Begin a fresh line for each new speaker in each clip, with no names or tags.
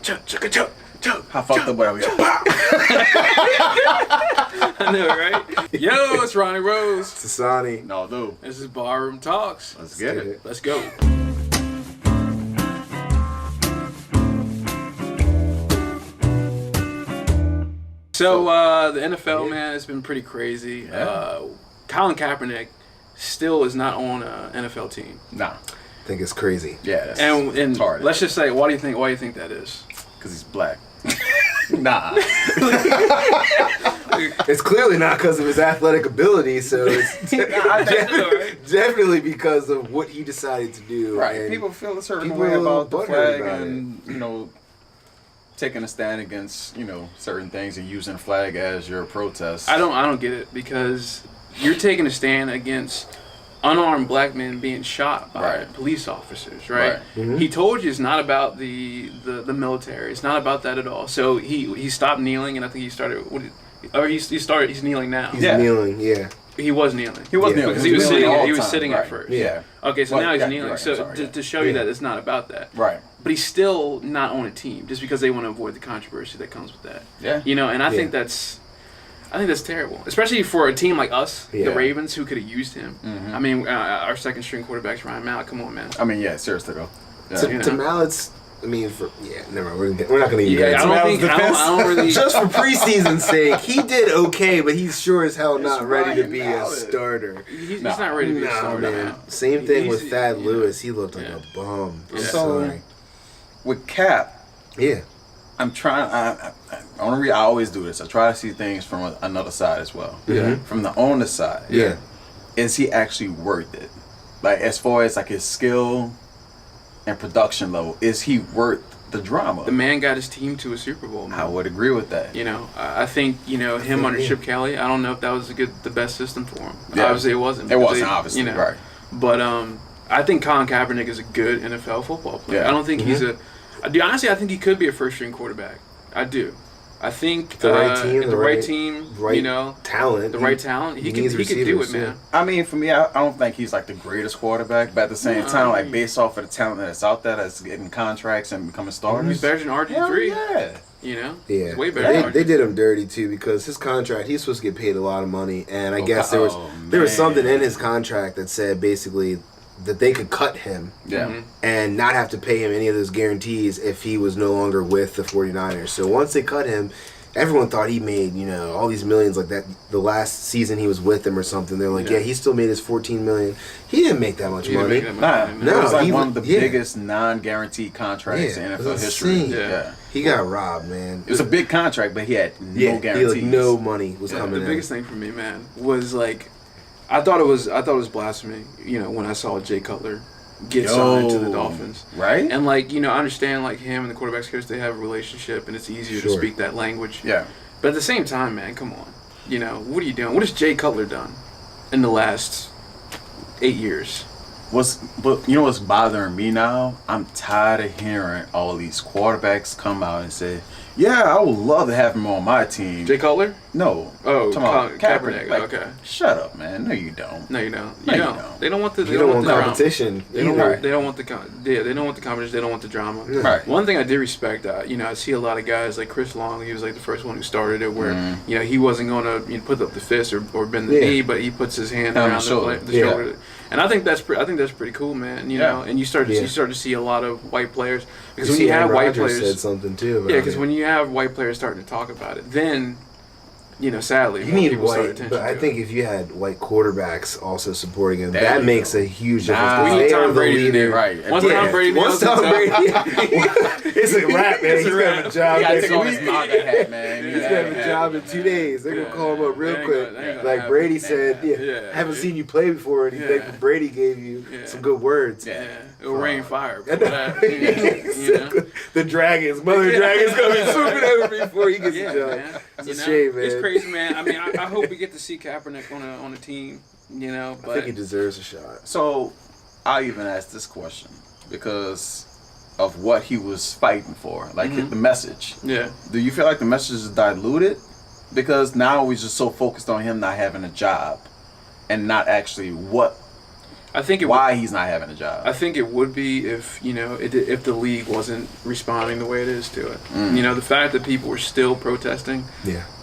How fucked up are we?
I know, right? Yo, it's Ronnie Rose.
Tasani.
No, dude.
This is Barroom Talks.
Let's get it.
Let's go. So, the NFL, man, has been pretty crazy.
Yeah.
Colin Kaepernick still is not on an NFL team.
Nah.
I think it's crazy.
Yeah. That's
And
retarded.
let's just say, why do you think that is?
Because he's black. Nah.
It's clearly not because of his athletic ability, so it's definitely because of what he decided to do.
Right.
And
People feel a certain
people
way
are a little
about the
butthurt
flag
about
and, taking a stand against, certain things and using the flag as your protest.
I don't get it, because you're taking a stand against unarmed black men being shot by police officers, right?
Mm-hmm.
He told you it's not about the military. It's not about that at all. So he stopped kneeling, and I think he started. He's kneeling now.
He's kneeling, yeah.
He was kneeling.
He was
Yeah.
kneeling.
Because he was sitting.
all
He was
time,
sitting
right.
at first.
Yeah.
Okay, so
Well,
now he's
yeah,
kneeling.
right,
So
I'm sorry,
to show you
Yeah.
that it's not about that.
Right.
But he's still not on a team just because they want to avoid the controversy that comes with that.
Yeah.
And I think that's terrible, especially for a team like us,
Yeah.
the Ravens, who could have used him.
Mm-hmm.
I mean, our second string quarterback's Ryan Mallett. Come on, man.
I mean, yeah, seriously, though. Yeah.
To Mallett's, never mind. We're not going to use that.
I don't really.
Just for preseason's sake, he did okay, but he's sure as hell not
It's
ready to
Ryan
be
Mallett.
a starter.
He's not ready to be a starter,
man.
man.
Same thing with
He's-
Thad
yeah.
Lewis. He looked like
Yeah.
a bum. I'm
Yeah.
sorry.
With Cap,
Yeah.
I'm trying. I always do this. I try to see things from another side as well.
Yeah.
From the owner side.
Yeah.
Is he actually worth it? Like, as far as like his skill and production level, is he worth the drama?
The man got his team to a Super Bowl, man.
I would agree with that.
I think him under Chip Kelly. I don't know if that was the best system for him.
Yeah.
Obviously, it wasn't.
It
because
wasn't, obviously, right.
But I think Colin Kaepernick is a good NFL football player.
Yeah.
I don't think he's a. Honestly, I think he could be a first-string quarterback. I do. I think
The right team,
the right team,
talent.
the right talent. He could do it,
receivers,
man.
I mean, for me, I don't think he's like the greatest quarterback, but at the same time, like based off of the talent that's out there, that's getting contracts and becoming starters.
He's better than RG3.
Yeah.
Yeah,
He's way better. than
they
RG3.
did him dirty too, because his contract, he's supposed to get paid a lot of money, and I guess there was
man.
something in his contract that said basically that they could cut him
Yeah.
and not have to pay him any of those guarantees if he was no longer with the 49ers. So once they cut him, everyone thought he made, all these millions like that. The last season he was with them or something, they're like, yeah, he still made his $14 million. He didn't make that much
He didn't
money.
make that much money,
No, it was like
he
one of the
yeah.
biggest non-guaranteed contracts in
it
NFL
was
history.
insane.
Yeah.
He got robbed, man.
It was a big contract, but he had no guarantees.
He, no money was coming
The
in.
biggest thing for me, man, was like, I thought it was blasphemy. When I saw Jay Cutler get signed to the Dolphins,
Right?
and I understand him and the quarterback's coach, they have a relationship, and it's easier to
Sure.
speak that language.
Yeah.
But at the same time, man, come on, what are you doing? What has Jay Cutler done in the last 8 years?
But you know what's bothering me now? I'm tired of hearing all these quarterbacks come out and say, "Yeah, I would love to have him on my team."
Jay Cutler?
No.
Oh,
Talking about
Kaepernick.
Like,
Okay.
Shut up, man. No, you don't.
No, you don't.
No, you
You don't.
don't.
They don't want the. They
You
don't
don't
want
want
the
competition.
Drama. They don't
either.
want. They don't want the. They don't want the competition. They don't want the drama.
Right.
One thing I did respect, I see a lot of guys like Chris Long. He was like the first one who started it, where he wasn't going to put up the fist or bend the knee, but he puts his hand
On the
around
shoulder.
the shoulder. And I think that's pretty cool, man.
Yeah.
And you start to see a lot of white players, because
You
when
see
you have
Aaron
white
Rodgers
players,
said something too. About
yeah, because
it.
when you have white players starting to talk about it, then sadly,
You
more
need
people start
white,
attention
but I
to
think if you had white quarterbaks also supporting him,
There
that
you
makes
go.
a huge
Nah,
difference.
we need
They are
Tom
the
Brady to
leader.
do
Right.
Once
Yeah.
Tom Brady
Once
nails
Tom
it,
Brady, it's a wrap, man. He's gonna have a job
He gotta
next
take off his
week.
MAGA hat, man.
He's gonna have a job in 2 days. They're gonna call him up real
They ain't
quick.
gonna- they ain't gonna
Like
have
Brady
it.
said,
Yeah.
I haven't seen you play before, and he
Yeah.
think Brady gave you
Yeah.
some good words.
Yeah, it'll rain fire.
I
But
know.
that,
The dragons, mother dragons, gonna be swooping over before he gets
yeah,
a job.
man.
It's a shame, man.
It's crazy, man. I mean, I hope we get to see Kaepernick on a team.
I
But
think he deserves a shot.
So, I'll even ask this question because of what he was fighting for, like the message.
yeah,
Do you feel like the message is diluted? Because now we're just so focused on him not having a job and not actually what
I think
why he's not having a job.
I think it would be if if the league wasn't responding the way it is to it. The fact that people were still protesting,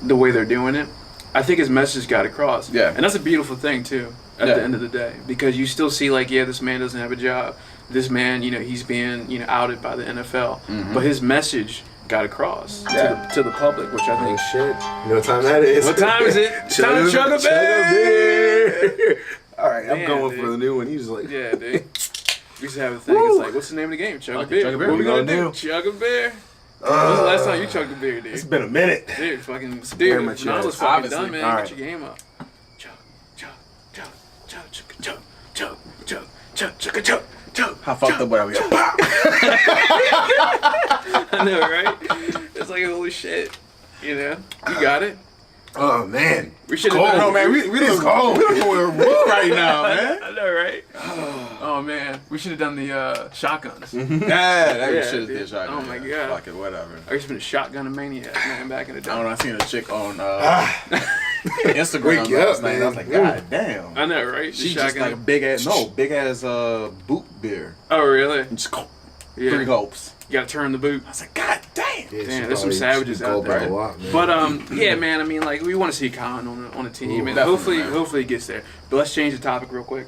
the way they're doing it, I think his message got across.
Yeah,
and that's a beautiful thing too. At the end of the day, because you still see this man doesn't have a job. This man, he's being outed by the NFL, but his message got across to the public, which I think.
Oh shit! You know what time that is?
What time is it? Time to chug a beer.
All right, I'm going for the new one. He's like,
yeah, dude. We used to have a thing. It's like, what's the name of the game? Chug a beer.
Chug a beer.
What we gonna do? Chug a beer. When was the last time you chugged a beer, dude?
It's been a minute.
Dude, fucking dude. When I was fucking done, man.
All right.
Get your game up. Chug, chug, chug, chug, chug, chug, chug, chug, chug, chug, chug.
How fucked up are we?
I know, right? It's like, holy shit. You got it.
Oh man,
we should have done.
No, man, we don't know where we're right now, man.
I know, right? Oh man, we should have done the shotguns.
We should have did shotguns.
Oh my god.
Fuck it, whatever.
I used to be a shotgun maniac, man, back in the day.
I don't know. I seen a chick on Instagram last night. And I was like, God damn.
I know, right?
She's just like a big ass boot beer.
Oh really?
And just 3 gulps.
You gotta turn the boot.
I was like, God damn.
Damn, there's some savages out there. But yeah, man. I mean, we want to see Colin on a team, and hopefully he gets there. But let's change the topic real quick.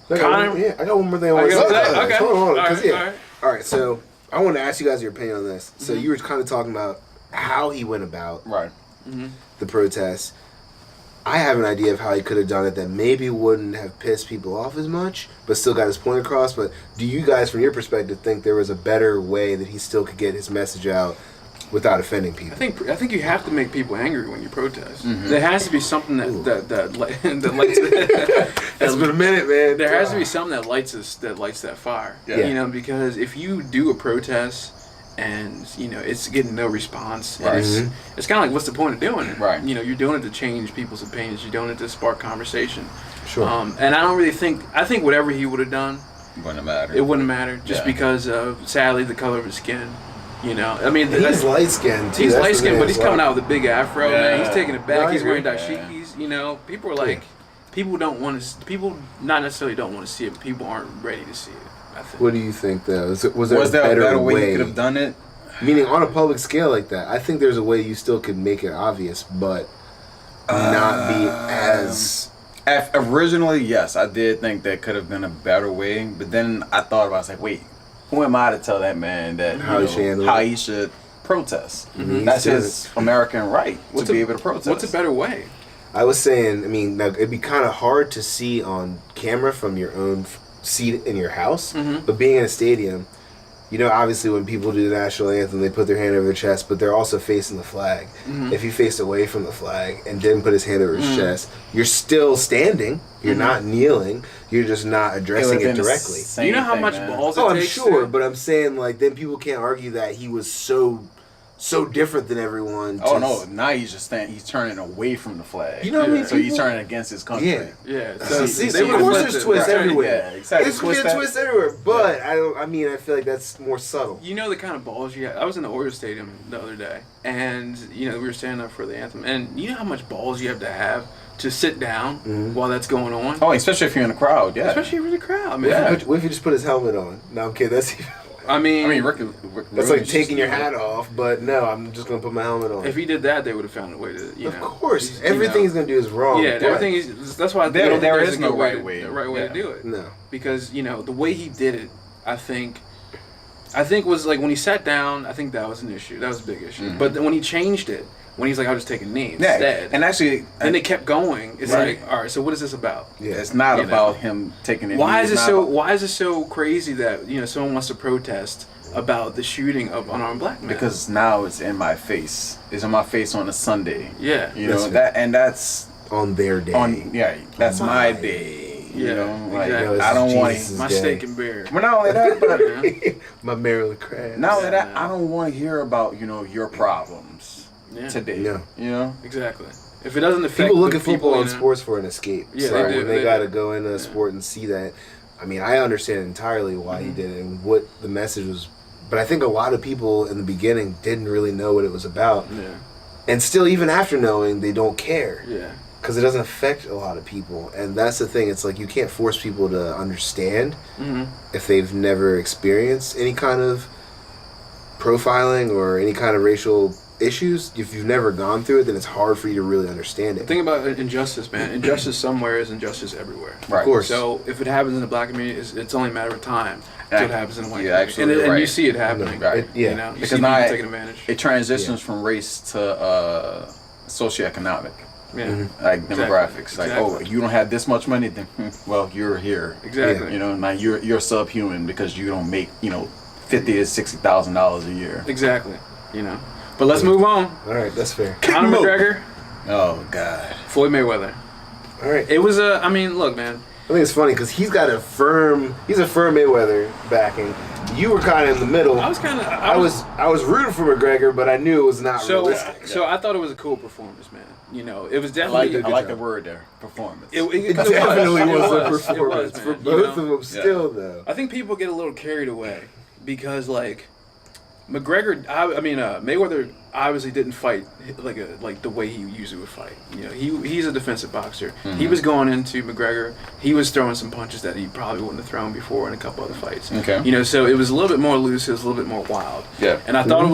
Conor, I got one more thing I want to say.
Okay.
Hold on.
All
right. So I want to ask you guys your opinion on this. So you were kind of talking about how he went about the protests. I have an idea of how he could have done it that maybe wouldn't have pissed people off as much, but still got his point across. But do you guys, from your perspective, think there was a better way that he still could get his message out without offending people?
I think you have to make people angry when you protest. There has to be something that lights.
It's been a minute, man.
There has to be something that lights that fire.
Yeah.
Because if you do a protest and it's getting no response, and it's kind of like, what's the point of doing it?
Right.
You're doing it to change people's opinions. You're doing it to spark conversation.
Sure.
And I don't really think. I think whatever he would have done,
wouldn't matter.
It wouldn't matter just because of, sadly, the color of his skin. I mean,
he's light skinned too.
He's light skinned, but he's coming out with a big afro, man. He's taking it back.
No,
he's wearing dashikis. People are like, people don't want to. People not necessarily don't want to see it, but people aren't ready to see it. I think.
What do you think, though? Was there
a better way you could have done it?
Meaning on a public scale like that, I think there's a way you still could make it obvious, but not be as.
Originally, yes, I did think that could have been a better way, but then I thought about it, I was like, wait, who am I to tell that man that how he should protest? That's his American right to be able to protest.
What's a better way?
I was saying, now it'd be kind of hard to see on camera from your own seat in your house, but being in a stadium, obviously when people do the national anthem, they put their hand over their chest, but they're also facing the flag. If he faced away from the flag and didn't put his hand over his chest, you're still standing. You're not kneeling. You're just not addressing it directly.
You know how much balls it takes?
I'm sure, but I'm saying, then people can't argue that he was so different than everyone.
Oh no! Now he's just he's turning away from the flag.
You know what I mean?
So he's turning against his country.
Yeah.
So of course there's twists everywhere.
Yeah, exactly.
There's gonna be a twist everywhere, but I feel like that's more subtle.
You know the kind of balls you have. I was in the Orioles Stadium the other day, and we were standing up for the anthem, and you know how much balls you have to sit down while that's going on.
Oh, especially if you're in the crowd. Yeah.
Especially if you're in the crowd, man.
Yeah. What if you just put his helmet on? No, I'm kidding. Rick, that's like taking your hat off, but no, I'm just gonna put my helmet on.
If he did that, they would have found a way to,
Of course, everything he's gonna do is wrong.
Yeah, everything is. That's why
there is no right way.
The right way to do it.
No,
because the way he did it, I think was like when he sat down. I think that was an issue. That was a big issue. But then when he changed it, when he's like, I'll just take a knee instead.
And actually,
then they kept going. It's like, all right, so what is this about?
Yeah, it's not about him taking a knee.
Why is it so crazy that someone wants to protest about the shooting of unarmed black men?
Because now it's in my face. It's in my face on a Sunday.
Yeah,
that's
on their day.
That's my day.
Exactly.
I don't want
my steak and beer.
But not only that, but
my Maryland crab.
Not only that, I don't want to hear about your problems today.
Yeah.
Exactly. If it doesn't affect
people look at football and sports for an escape.
Yeah,
so
they do.
When they got to go into a sport and see that, I understand entirely why he did it and what the message was. But I think a lot of people in the beginning didn't really know what it was about.
Yeah.
And still, even after knowing, they don't care.
Yeah.
because it doesn't affect a lot of people, and that's the thing. It's like you can't force people to understand if they've never experienced any kind of profiling or any kind of racial issues. If you've never gone through it, then it's hard for you to really understand it.
Think about injustice, man. Injustice somewhere is injustice everywhere.
Right. Of course.
So if it happens in the black community, it's only a matter of time until it happens in the white community.
And
right. You see it happening.
Right.
You know, you
because
see
now
people taking advantage.
It transitions from race to socioeconomic.
Yeah.
Like demographics. Like, oh, you don't have this much money, then well, you're here.
Exactly.
You know, now you're subhuman because you don't make, $50,000 to $60,000 a year.
Exactly. You know. But let's move on.
All right, that's fair.
Conor McGregor.
Oh God.
Floyd Mayweather.
All right.
It was I mean, look, man.
I think it's funny because he's a firm Mayweather backing. You were kind of in the middle.
I was kind of.
I was rooting for McGregor, but I knew it was not realistic.
So I thought it was a cool performance, man. You know, it was definitely.
I like the word there, performance.
It definitely was a performance
It was,
for
man.
both of them. Still, though.
I think people get a little carried away because, like, McGregor. Mayweather obviously didn't fight like the way he usually would fight. You know, he's a defensive boxer.
Mm-hmm.
He was going into McGregor. He was throwing some punches that he probably wouldn't have thrown before in a couple other fights.
Okay.
You know, so it was a little bit more loose. It was a little bit more wild.
Yeah.
And I thought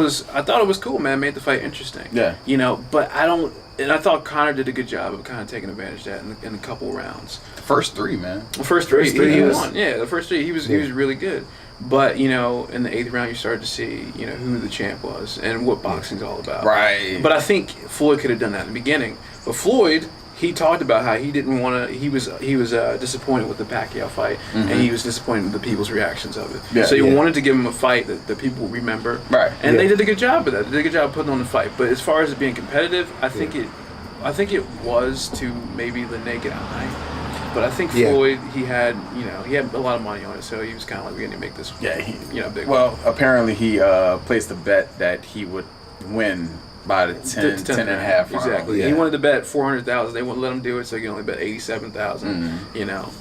it was cool, man. Made the fight interesting.
Yeah.
You know, but I thought Conor did a good job of kind of taking advantage of that in a couple rounds.
The first three, man.
The first three, he
was,
won. Yeah, the first three, he was really good. But, you know, in the 8th round, you started to see, you know, who the champ was and what boxing's all about.
Right.
But I think Floyd could have done that in the beginning. But Floyd, he talked about how he didn't want to. He was disappointed with the Pacquiao fight, and he was disappointed with the people's reactions of it.
Yeah,
so he wanted to give him a fight that people remember.
Right.
And they did a good job of that. They did a good job of putting on the fight. But as far as it being competitive, I think it was to maybe the naked eye. But I think Floyd, he had a lot of money on it, so he was kind of like, we're going to make this, big.
Well, apparently he placed a bet that he would win by the 10 and a half round.
Exactly.
Yeah.
He wanted to bet 400,000. They wouldn't let him do it, so he could only bet 87,000. You know,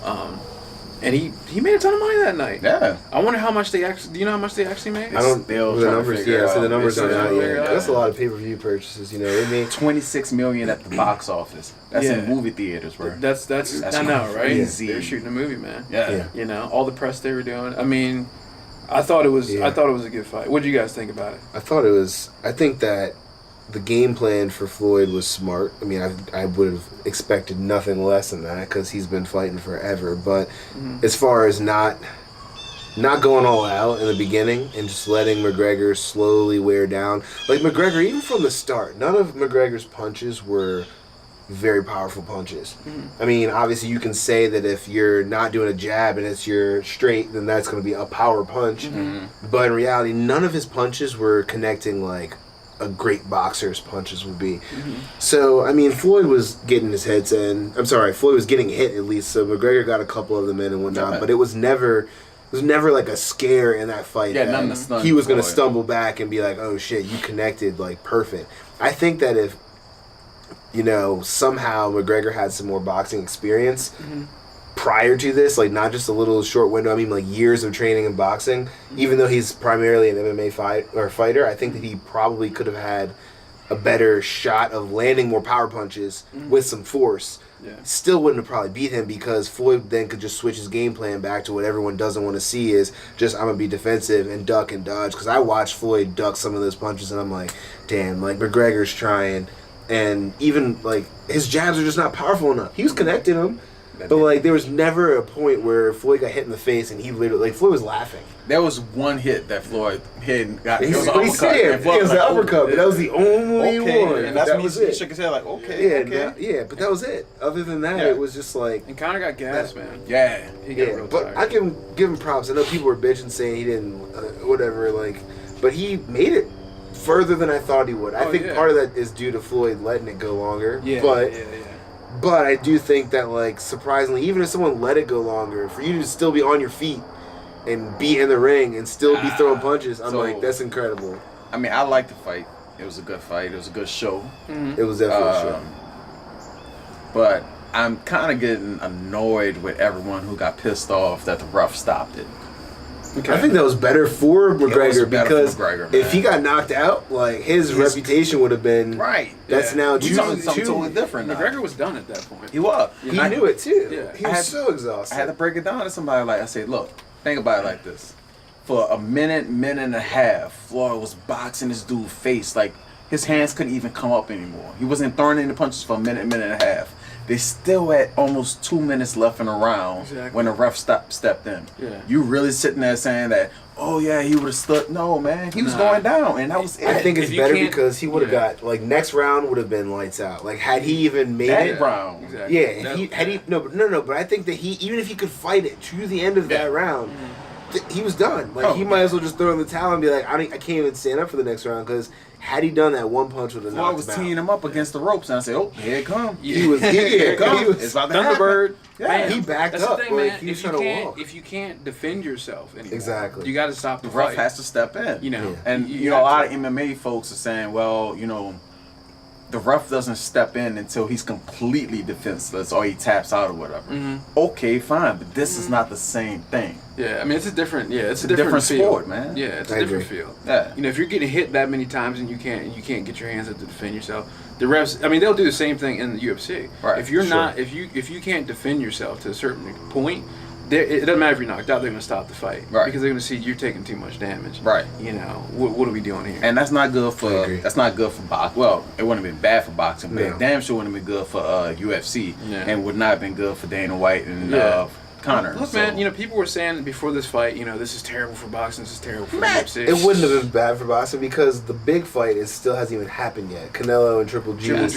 and he made a ton of money that night.
Yeah.
I wonder how much they actually. Do you know how much they actually made?
I don't.
Still
The numbers. Yeah. So the numbers
They're
are
still
not
trying to
yet.
figure it
That's a lot of pay-per-view purchases. You know, they made
$26 million at the box office. That's in movie theaters, bro.
That's I know, right?
crazy.
They're shooting a movie, man.
Yeah.
You know, all the press they were doing. I mean, I thought it was a good fight. What did you guys think about it?
I think that the game plan for Floyd was smart. I mean, I would have expected nothing less than that because he's been fighting forever. But as far as not going all out in the beginning and just letting McGregor slowly wear down, like McGregor, even from the start, none of McGregor's punches were very powerful punches. I mean, obviously you can say that if you're not doing a jab and it's your straight, then that's going to be a power punch. But in reality, none of his punches were connecting like a great boxer's punches would be. So, I mean, Floyd was getting his hits in. I'm sorry, Floyd was getting hit at least, so McGregor got a couple of them in and whatnot, but it was never like a scare in that fight.
Yeah, nothing to stun
he was going to
Floyd.
stumble back and be like, oh shit, you connected like perfect. I think that if, you know, somehow McGregor had some more boxing experience prior to this, like not just a little short window, I mean like years of training in boxing, even though he's primarily an MMA fighter, I think that he probably could have had a better shot of landing more power punches with some force. Still wouldn't have probably beat him because Floyd then could just switch his game plan back to what everyone doesn't want to see is just I'm going to be defensive and duck and dodge, because I watched Floyd duck some of those punches and I'm like, damn, like McGregor's trying, and even like his jabs are just not powerful enough. He was connecting them, but like there was never a point where Floyd got hit in the face and he literally, like Floyd was laughing.
There was one hit that Floyd hit and got.
It was
an uppercut.
it was the uppercut, but that was the only one.
And that's
that
when
was
he shook his head like, okay.
But that was it. Other than that, it was just like.
And Conor got gas, man.
Yeah.
He got real
but
tired.
I give him props. I know people were bitching saying he didn't, whatever, like, but he made it further than I thought he would. I think part of that is due to Floyd letting it go longer. But I do think that, like, surprisingly, even if someone let it go longer, for you to still be on your feet and be in the ring and still be throwing punches, I'm like, that's incredible.
I mean, I liked the fight. It was a good fight. It was a good show.
It was definitely a show.
But I'm kind of getting annoyed with everyone who got pissed off that the ref stopped it.
Okay. I think that was better for McGregor because if he got knocked out, like his reputation would have been
right.
That's now
something totally different.
McGregor was done at that point.
He was.
He knew it too. Yeah. He was so exhausted.
I had to break it down to somebody. Like I said, look, think about it like this. For a minute and a half, Floyd was boxing this dude's face like his hands couldn't even come up anymore. He wasn't throwing any punches for a minute and a half. They still had almost 2 minutes left in the round when the ref stepped in. Yeah. You really sitting there saying that, oh yeah, he would have stood. No, man, he was going down, and that was it.
I think it's better because he would have got like next round would have been lights out. Like had he even made
that round,
exactly.
But I think that he even if he could fight it to the end of that round. He was done. Like he might as well just throw in the towel and be like, I can't even stand up for the next round because had he done that one punch with a knocked
I was teeing him up against the ropes and I said, oh, here it comes.
He was here it comes.
It's about to
Thunderbird.
Yeah, he backed
That's
up.
The thing, man.
He was trying to walk.
If you can't defend yourself anymore,
exactly,
you got to stop the
ref
fight.
has to step in.
You know,
and you know a lot of MMA folks are saying, well, you know, the ref doesn't step in until he's completely defenseless or he taps out or whatever. Mm-hmm. Okay, fine, but this is not the same thing.
Yeah, I mean it's a different different
sport, man.
Yeah, it's a different field.
Yeah,
you know, if you're getting hit that many times and you can't get your hands up to defend yourself, the refs, I mean, they'll do the same thing in the UFC.
Right.
If you're not, if you can't defend yourself to a certain point, it doesn't matter if you're knocked out. They're going to stop the fight,
right?
Because they're going to see you're taking too much damage,
right?
You know, what are we doing here?
And that's not good for boxing. Well, it wouldn't have been bad for boxing, but it damn sure wouldn't have been good for UFC, and would not have been good for Dana White and Conor.
Look, man, you know, people were saying before this fight, you know, this is terrible for boxing, this is terrible for UFC.
It wouldn't have been bad for boxing because the big fight still hasn't even happened yet. Canelo and Triple G.
That's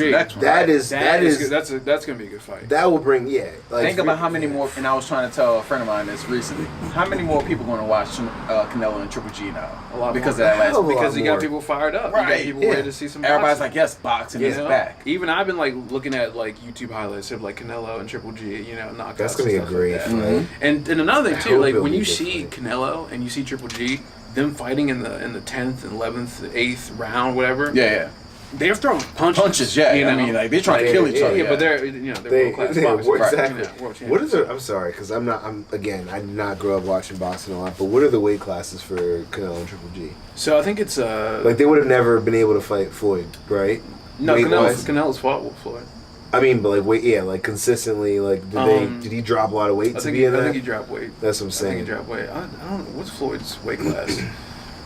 gonna be a good fight.
That will bring
think about how many more. And I was trying to tell a friend of mine this recently. How many more people going to watch Canelo and Triple G now?
A lot
because
more.
Of that last.
Because you got people fired up.
Right.
You got people ready to see some.
Everybody's
boxing.
like, yes, boxing is back.
Even I've been like looking at like YouTube highlights of like Canelo and Triple G. You know, knockouts.
That's gonna be a great fight.
Mm-hmm. And another thing too, like when you see Canelo and you see Triple G, them fighting in the 10th and 11th, 8th round, whatever.
Yeah.
They're throwing punches.
Yeah. You know? I mean, like they're trying to kill each other.
Yeah, but they're world class boxers.
Exactly.
Right.
What is it? I'm sorry, because I did not grow up watching boxing a lot. But what are the weight classes for Canelo and Triple G?
So I think it's
like they would have never been able to fight Floyd, right?
No, Canelo's fought with Floyd.
I mean, but like consistently, like did he drop a lot of weight to be in that?
I think he dropped weight.
That's what I'm saying.
I think he dropped weight. I don't know what's Floyd's weight class.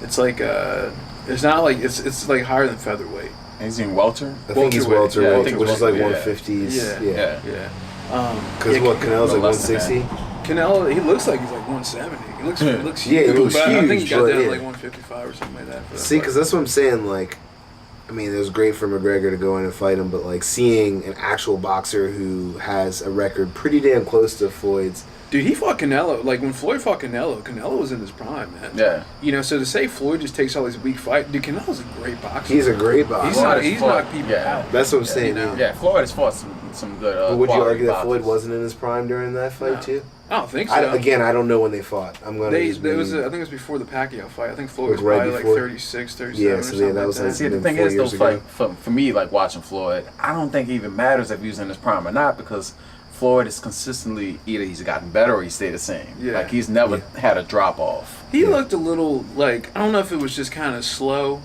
It's like it's not like it's like higher than featherweight.
Is he in welter?
I think he's welterweight, which is like 150s.
Yeah.
Because Canelo's like 160.
Canelo, he looks like he's like 170. He looks
huge. He looks
but
huge.
I think he got down to like 155 or something like that.
See, because that's what I'm saying. Like, I mean, it was great for McGregor to go in and fight him, but like seeing an actual boxer who has a record pretty damn close to Floyd's.
Dude, he fought Canelo. Like, when Floyd fought Canelo was in his prime, man.
Yeah.
You know, so to say Floyd just takes all these weak fights, dude, Canelo's a great boxer.
He's a great boxer.
He's knocked people out.
That's what I'm saying.
Yeah, Floyd has fought some good
but would you argue that
boxers.
Floyd wasn't in his prime during that fight, too?
I don't think so.
I don't know when they fought. I'm going to
I think it was before the Pacquiao fight. I think Floyd was probably like 36, 37 or something
that was
like that.
See, the thing is, though, for me, like watching Floyd, I don't think it even matters if he was in his prime or not because Floyd is consistently either he's gotten better or he stayed the same. Yeah. Like he's never had a drop off.
He looked a little like I don't know if it was just kind of slow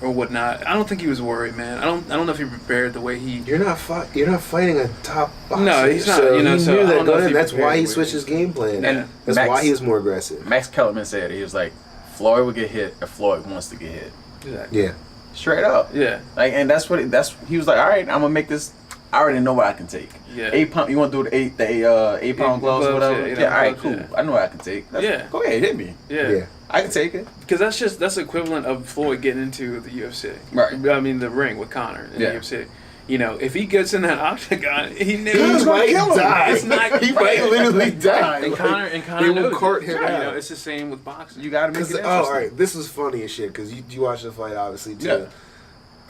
or whatnot. I don't think he was worried, man. I don't know if he prepared the way he.
You're not fighting a top boxer.
No, he's not.
So
you know,
he
so
knew
I
that
don't know
going
if
in. That's why he switched his game plan.
And
that's why he was more aggressive.
Max Kellerman said he was like, Floyd will get hit if Floyd wants to get hit.
Exactly.
Yeah.
Straight up.
Yeah.
Like, and he was like, all right, I'm gonna make this. I already know what I can take.
Yeah.
8 pound. You want to do the 8 pound gloves or whatever? Yeah. All right, cool. Yeah. I know what I can take. Go ahead, hit me.
Yeah.
I can take it.
Because that's equivalent of Floyd getting into the UFC.
Right.
I mean the ring with Conor in the UFC. You know, if he gets in that octagon, he knew
he might die.
It's not.
He might literally die.
And Conor
will cart him out.
You know, it's the same with boxing.
You got to make it interesting.
All right. This was funny as shit because you watched the fight obviously too.
Yeah.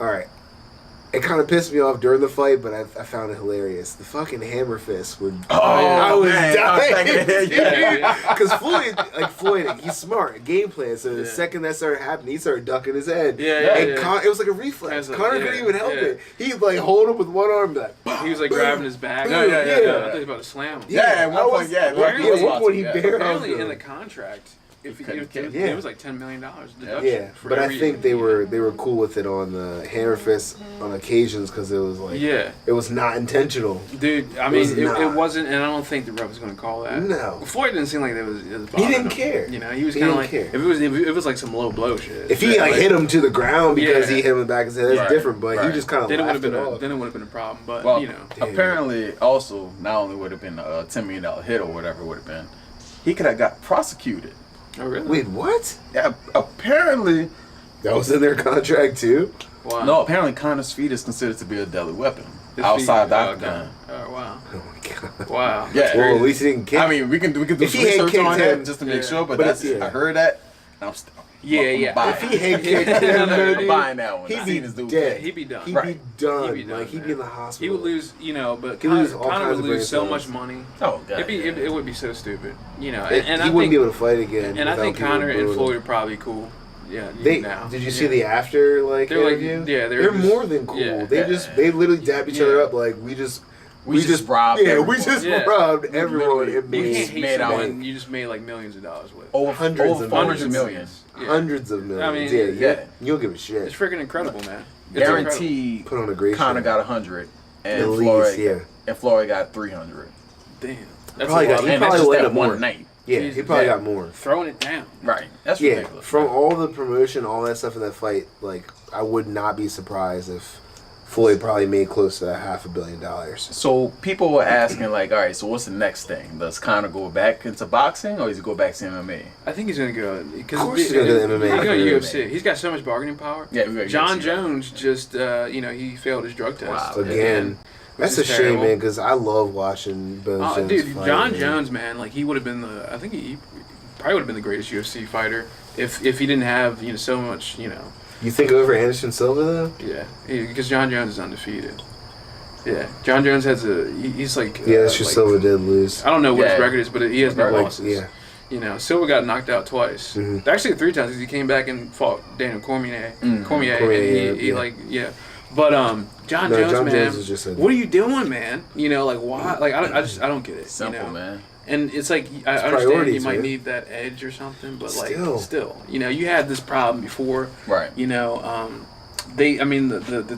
All right. It kind of pissed me off during the fight, but I found it hilarious. The fucking hammer fists were. I was dying. Because Floyd, he's smart. Game plan. So the second that started happening, he started ducking his head. It was like a reflex. Conor couldn't even help it. He like hold him with one arm, like.
He was like grabbing his back.
Yeah.
I thought he was about to slam him.
At one point,
At one point, he barely.
Apparently, in the contract, it was like $10 million deduction.
Yeah, but I think they were cool with it on the hammer fist on occasions because it was like it was not intentional.
Dude, I mean it wasn't, and I don't think the ref was going to call that.
No,
Floyd didn't seem like it was
he didn't care.
You know, he was kind of like if it was like some low blow shit.
If he like hit him to the ground because he hit him in the back of his head, that's different. But he just kind of laughed it off.
Then it would have been a problem. But
apparently also not only would have been a $10 million hit or whatever it would have been, he could have got prosecuted.
Oh really?
Wait, what?
Yeah, apparently
that was in their contract too.
Wow. No, apparently Conor's feet is considered to be a deadly weapon outside the octagon.
Oh wow.
Oh my god.
Wow.
Yeah.
Well, at least he didn't kick.
I mean, we can do some research on that just to make sure, but that's I heard that. And I'm still.
If
he head kicked him,
I'm buying that one.
He'd be dead.
He'd be done.
He'd be done. Like he'd be in the hospital.
He would lose, but Conor would lose so much money.
Oh god.
It would be so stupid,
And he wouldn't be able to fight again.
And I think Conor and Floyd are probably cool. Yeah.
Did you see the after interview? They're more than cool.
Yeah,
they literally dab each other up like we just robbed. Yeah, we just robbed everyone.
You just made like millions of dollars with.
Hundreds of
millions.
Yeah. Hundreds of millions.
I mean,
you don't give a shit.
It's freaking incredible, man.
Guaranteed.
Put on a great
Conor
show.
got 100, and
at
Floyd,
least,
and Floyd got 300.
Damn.
He probably went more.
One night.
Yeah, he probably got more.
Throwing it down.
Right. That's ridiculous.
From all the promotion, all that stuff in that fight, like I would not be surprised if Floyd probably made close to $500 million.
So people were asking, like, all right, so what's the next thing? Does Conor go back into boxing, or does he go back to MMA?
I think he's going to go.
Of course he's going to go to MMA.
He's going to UFC. He's got so much bargaining power.
Yeah,
John Jones just, he failed his drug test.
Wow. Again. That's a shame, man, because I love watching Bones Jones
dude,
fight,
John Jones, man, like, he would have been I think he probably would have been the greatest UFC fighter if he didn't have, so much,
You think over Anderson Silva, though?
Yeah, because John Jones is undefeated. Yeah, John Jones he's like...
Yeah, that's just Silva did lose.
I don't know what his record is, but he has no losses.
Yeah.
Silva got knocked out twice. Mm-hmm. Actually, 3 times, because he came back and fought Daniel Cormier. But John Jones, man,
Jones is just
what are you doing, man? Why? Like, I don't get it.
Simple, man.
And it's like, I understand you might need that edge or something, but still, you had this problem before.
Right.
The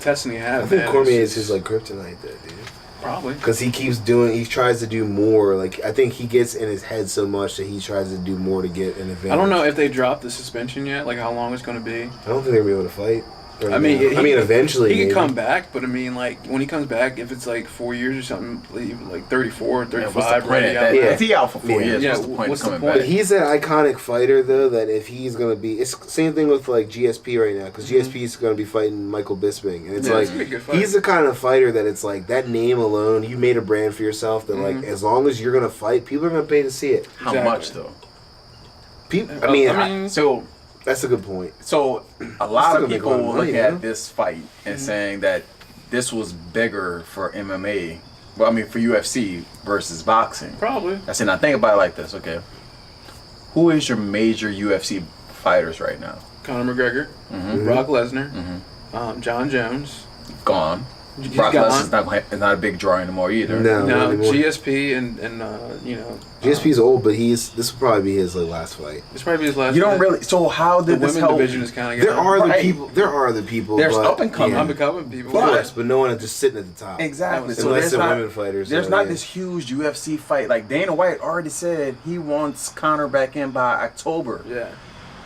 testing you have.
I think Cormier is his kryptonite, though, dude.
Probably.
Because he tries to do more. Like, I think he gets in his head so much that he tries to do more to get an advantage.
I don't know if they dropped the suspension yet, like how long it's going to be.
I don't think they're going to be able to fight.
I mean,
eventually
he could come back, but when he comes back, if it's like 4 years or something, like 34, 35,
if he out for 4 years, what's the point coming back?
But he's that iconic fighter, though, that if he's gonna be, it's the same thing with like GSP right now, because GSP is gonna be fighting Michael Bisping, and it's he's the kind of fighter that it's like that name alone, you made a brand for yourself that like as long as you're gonna fight, people are gonna pay to see it.
How much though?
So. That's a good point.
So, a lot of people will look at this fight and saying that this was bigger for MMA, for UFC versus boxing.
Probably.
I said, now think about it like this, okay? Who is your major UFC fighters right now?
Conor McGregor, Brock Lesnar, John Jones.
Gone. Brock Lesnar's not a big draw anymore either.
No, GSP and
GSP's old, but this will probably be his last fight.
This probably be his last.
You don't really. So how did this help?
The women's division is kind of.
There are other people.
There's up and coming
people.
Of course, but no one is just sitting at the top.
Exactly.
So unless they're women fighters.
There's not this huge UFC fight. Like Dana White already said, he wants Conor back in by October.
Yeah.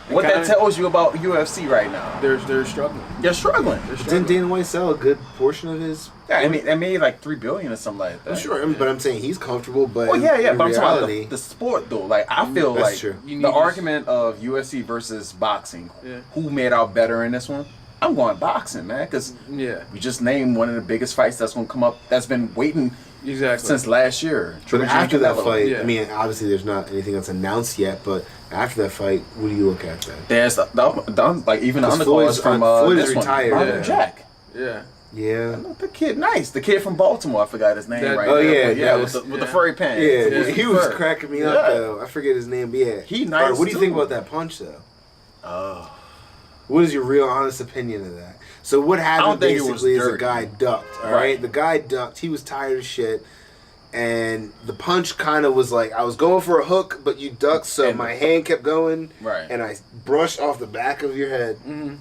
What that tells you about UFC right now?
They're struggling.
They're struggling.
Didn't Dana White sell a good portion of his?
Yeah, I mean, they made like $3 billion or something like that.
I'm sure, but I'm saying he's comfortable. But
but I'm talking about the sport though. Like I feel like the argument of UFC versus boxing, who made out better in this one? I'm going boxing, man, because we just named one of the biggest fights that's going to come up. That's been waiting since last year.
But after that fight, I mean, obviously there's not anything that's announced yet, but after that fight, what do you look at then?
There's like even the undercards from
Floyd
this
is retired.
One, Jack.
Yeah.
The kid, nice. The kid from Baltimore. I forgot his name right now.
Yeah.
With the furry pants.
Yeah, he was cracking me up though. I forget his name, but yeah.
He nice.
Right, what do you think about that punch though? What is your real honest opinion of that? So what happened basically is a guy ducked, all right? The guy ducked. He was tired of shit. and the punch kind of was like I was going for a hook, but you ducked, so my hand kept going,
and
I brushed off the back of your head. Mm-hmm.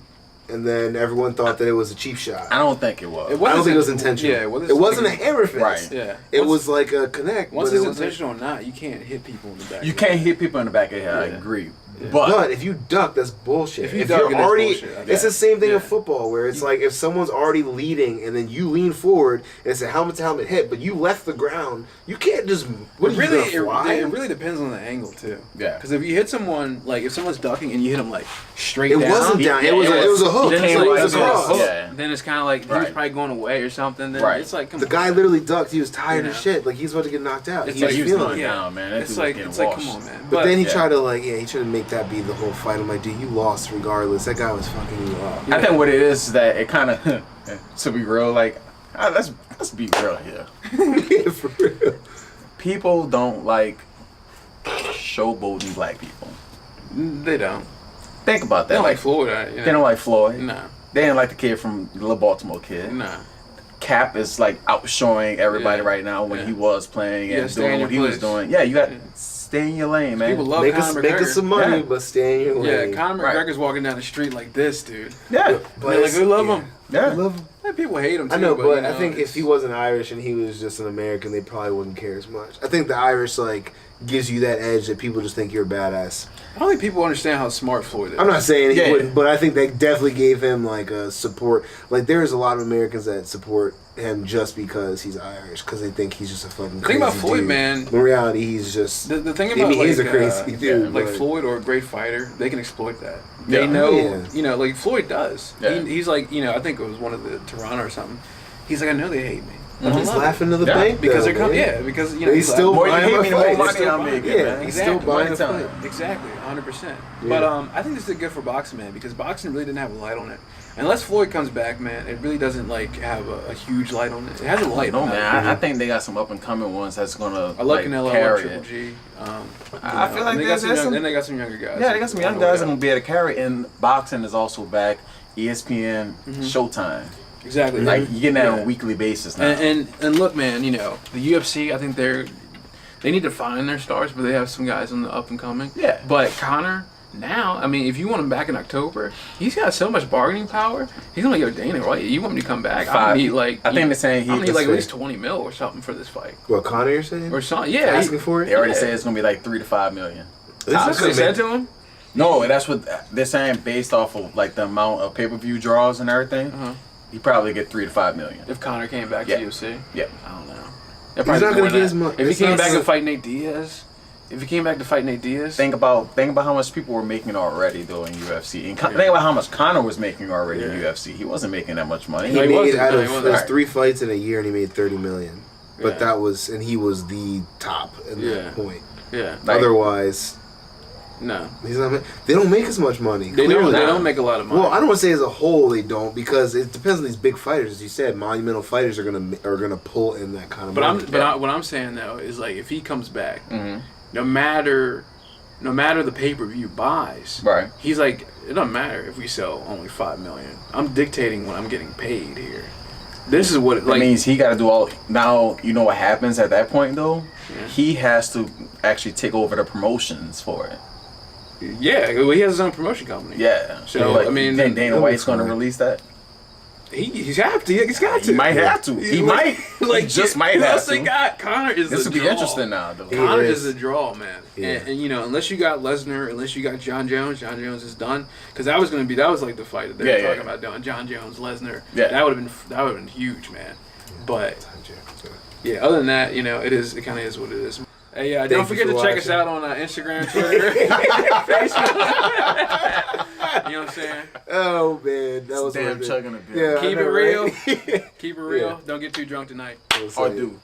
And then everyone thought that it was a cheap shot.
I don't think it was.
I don't think it was intentional. Yeah, it wasn't a hammer fist.
Right.
Yeah. It was like a connect.
Once it's intentional or not, you can't hit people in the back.
You can't hit people in the back of the head. I agree.
Yeah. But if you duck, that's bullshit.
If you're already,
it's the same thing in football where it's like if someone's already leading and then you lean forward and it's a helmet to helmet hit, but you left the ground, you can't just.
It really depends on the angle too.
Yeah.
Because if you hit someone, like if someone's ducking and you hit them like straight
down,
it
wasn't down. It was a hook.
Then
it was a cross.
Yeah. Then it's kind of like he was probably going away or something. Then it's like
the guy literally ducked. He was tired as shit. Like he's about to get knocked out.
He was feeling down, man.
It's like come on, man.
But then he tried to make that be the whole fight. I'm like, dude, you lost regardless. That guy was fucking you up.
I think what it is that it kind of, to be real, like, let's be real here.
Yeah, for real.
People don't like showboating black people.
They don't.
Think about that.
They don't like Floyd.
They don't like Floyd.
Nah.
They didn't like the kid from the little Baltimore kid.
Nah.
Cap is like outshowing everybody right now when he was playing and doing what he was doing. Yeah, you got to stay in your lane, man.
People love Conor McGregor.
Make us some money, but stay in your lane.
Yeah, Conor McGregor's walking down the street like this, dude.
Yeah.
But
like, we love him.
Yeah.
We love him.
People hate him too.
I know, but I think if he wasn't Irish and he was just an American, they probably wouldn't care as much. I think the Irish, gives you that edge that people just think you're a badass.
I don't think people understand how smart Floyd is.
I'm not saying he wouldn't, but I think they definitely gave him a support. Like there's a lot of Americans that support him just because he's Irish, because they think he's just a fucking crazy
thing about Floyd,
dude.
Man.
In reality, he's just
the thing about
he's a crazy dude.
Like Floyd or a great fighter, they can exploit that. They know, like Floyd does.
Yeah.
He's like, I think it was one of the Toronto or something. He's like, I know they hate me.
He's laughing to the bank
because they're coming. Yeah, because
he's still buying a fight.
He's still buying a fight. Exactly, 100%. But I think this is good for boxing, man, because boxing really didn't have a light on it. Unless Floyd comes back, man, it really doesn't have a huge light on it. It has a light on it.
Man, I think they got some up and coming ones that's gonna
Canelo,
carry
Triple G.
I feel like
then they got some younger guys.
Yeah, they got some young guys that gonna be able to carry. And boxing is also back. ESPN, Showtime.
Exactly.
Like you getting that on a weekly basis now.
And look, man, the UFC, I think they need to find their stars, but they have some guys on the up and coming.
Yeah.
But Conor, now, I mean, if you want him back in October, he's got so much bargaining power. He's gonna go, Dana, right? You want me to come back? I think they're saying he need at least $20 million or something for this fight.
What, Conor, you're saying?
Or something? Yeah.
Asking for it?
They already said it's gonna be like $3 to $5 million.
That's what they said to him.
No, that's what they're saying based off of the amount of pay-per-view draws and everything. He probably get $3 to $5 million
if Conor came back to UFC.
Yeah,
I don't know.
He's not gonna get as much.
If he came back to fight Nate Diaz, think
about how much people were making already though in UFC, and think about how much Conor was making already in UFC. He wasn't making that much money.
He made out of 3 fights in a year, and he made $30 million. But he was the top at that point.
Yeah.
Otherwise.
No,
he's not. They don't make as much money.
They don't make a lot of money.
Well, I don't want to say as a whole they don't, because it depends on these big fighters. As you said, monumental fighters are gonna pull in that kind of money.
What I'm saying though is if he comes back, no matter the pay-per-view buys,
right?
He's like, it doesn't matter if we sell only 5 million. I'm dictating what I'm getting paid here. This is what it
means. He got to do all. Now you know what happens at that point though. Yeah. He has to actually take over the promotions for it.
Yeah, well, he has his own promotion company.
Yeah.
So, I mean...
Then Dana White's going to release that?
He's got to. He's got to.
He might have to. He might. He just might have to.
Conor is
this will be interesting now, though.
Conor is a draw, man. Yeah. And unless you got Lesnar, unless you got John Jones is done. Because that was the fight that they were talking about doing. John Jones, Lesnar.
Yeah.
That would have been huge, man. But, other than that, it kind of is what it is. Hey, don't forget to check us out on Instagram, Twitter, Facebook. You know what I'm saying?
Oh, man. That was
damn chugging a bit.
Yeah,
Keep it real. Keep it real. Don't get too drunk tonight.
Or do.